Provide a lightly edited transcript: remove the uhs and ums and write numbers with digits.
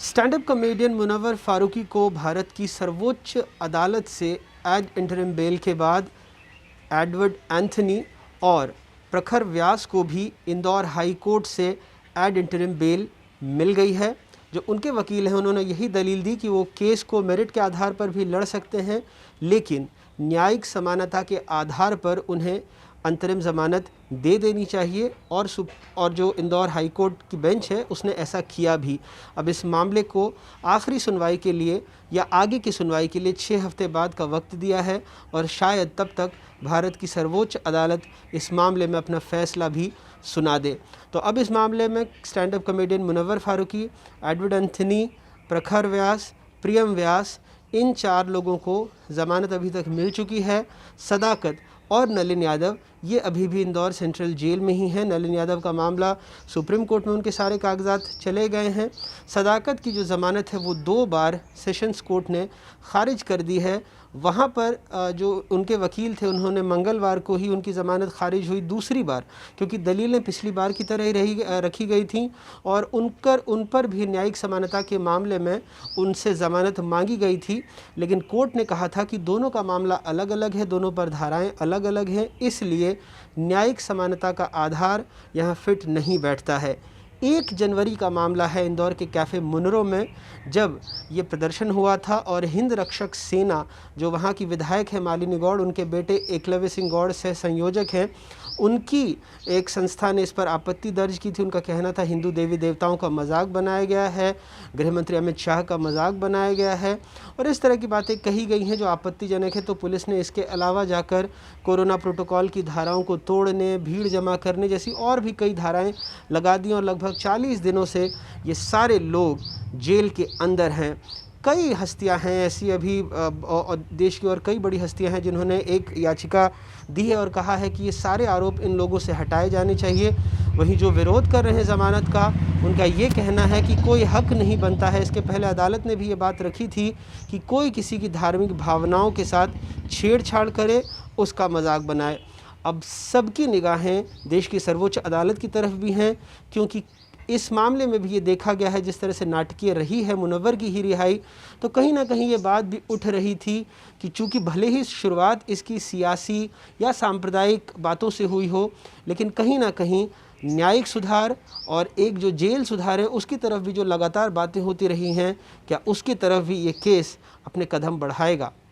Stand up comedian Munawar Faruqui को भारत की सर्वोच्च अदालत से एड इंटरिम बेल के बाद एडवर्ड एंथनी और प्रखर व्यास को भी इंदौर हाई कोर्ट से एड इंटरिम बेल मिल गई है। जो उनके वकील हैं उन्होंने यही दलील दी कि वो केस को मेरिट के आधार पर भी लड़ सकते हैं, लेकिन न्यायिक समानता के आधार पर उन्हें अंतरिम ज़मानत दे देनी चाहिए और जो इंदौर हाई कोर्ट की बेंच है उसने ऐसा किया भी। अब इस मामले को आखिरी सुनवाई के लिए या आगे की सुनवाई के लिए 6 हफ्ते बाद का वक्त दिया है और शायद तब तक भारत की सर्वोच्च अदालत इस मामले में अपना फ़ैसला भी सुना दे। तो अब इस मामले में stand up comedian Munawar Faruqui, Edward Anthony, Prakhar Vyas, प्रियम व्यास, इन 4 लोगों को ज़मानत अभी तक मिल चुकी है। सदाकत और नलिन यादव ये अभी भी इंदौर सेंट्रल जेल में ही हैं। नलिन यादव का मामला सुप्रीम कोर्ट में उनके सारे कागजात चले गए हैं। सदाकत की जो ज़मानत है वो 2 बार सेशंस कोर्ट ने ख़ारिज कर दी है। वहाँ पर जो उनके वकील थे उन्होंने मंगलवार को ही उनकी ज़मानत ख़ारिज हुई दूसरी बार, क्योंकि दलीलें पिछली बार की तरह ही रखी गई थीं और उन पर भी न्यायिक समानता के मामले में उनसे ज़मानत मांगी गई थी। लेकिन कोर्ट ने कहा था कि दोनों का मामला अलग अलग है, दोनों पर धाराएं अलग अलग हैं, इसलिए न्यायिक समानता का आधार यहाँ फिट नहीं बैठता है। 1 जनवरी का मामला है इंदौर के कैफ़े मुनरो में, जब ये प्रदर्शन हुआ था और हिंद रक्षक सेना जो वहाँ की विधायक है मालिनी गौड़, उनके बेटे एकलव्य सिंह गौड़ सह संयोजक हैं, उनकी एक संस्था ने इस पर आपत्ति दर्ज की थी। उनका कहना था हिंदू देवी देवताओं का मजाक बनाया गया है, गृह मंत्री अमित शाह का मजाक बनाया गया है और इस तरह की बातें कही गई हैं जो आपत्तिजनक है। तो पुलिस ने इसके अलावा जाकर कोरोना प्रोटोकॉल की धाराओं को तोड़ने, भीड़ जमा करने जैसी और भी कई धाराएं लगा दी और लगभग 40 दिनों से ये सारे लोग जेल के अंदर हैं। कई हस्तियां हैं ऐसी अभी देश की और कई बड़ी हस्तियां हैं जिन्होंने एक याचिका दी है और कहा है कि ये सारे आरोप इन लोगों से हटाए जाने चाहिए। वहीं जो विरोध कर रहे हैं ज़मानत का, उनका ये कहना है कि कोई हक नहीं बनता है। इसके पहले अदालत ने भी ये बात रखी थी कि कोई किसी की धार्मिक भावनाओं के साथ छेड़छाड़ करे, उसका मजाक बनाए। अब सबकी निगाहें देश की सर्वोच्च अदालत की तरफ भी हैं, क्योंकि इस मामले में भी ये देखा गया है जिस तरह से नाटकीय रही है मुनव्वर की ही रिहाई, तो कहीं ना कहीं ये बात भी उठ रही थी कि चूंकि भले ही शुरुआत इसकी सियासी या सांप्रदायिक बातों से हुई हो, लेकिन कहीं ना कहीं न्यायिक सुधार और एक जो जेल सुधार है उसकी तरफ भी जो लगातार बातें होती रही हैं, क्या उसकी तरफ भी ये केस अपने कदम बढ़ाएगा।